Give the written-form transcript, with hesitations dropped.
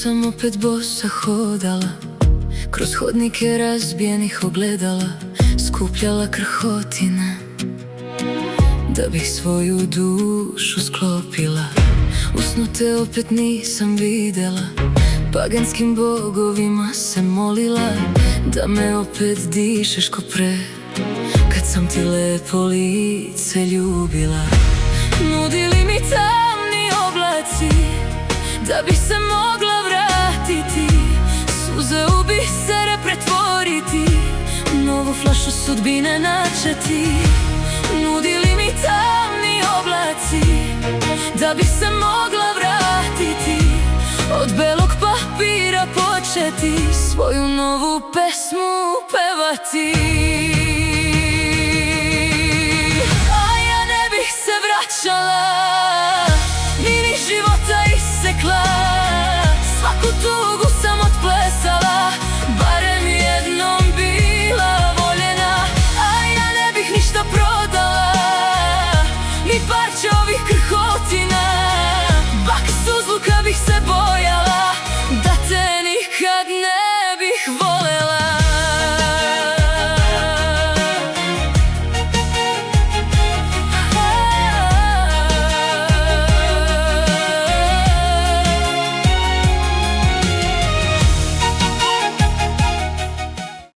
sam opet bosa hodala, kroz hodnike razbijenih ogledala, skupljala krhotine da bih svoju dušu sklopila. U snu te opet nisam videla, paganskim bogovima se molila da me opet dišeš ko pre, kad sam ti lepo lice ljubila. Nudili mi tamni oblaci da bih se mogla vratiti, suze u bisere pretvoriti, novu flašu sudbine načeti. Nudili mi tamni oblaci da bih se mogla vratiti, od belog papira početi svoju novu pesmu pevati. A ja ne bih se vraćala, ni života isekla, svaku tugu sam otplesala, barem jednom bila voljena. A ja ne bih ništa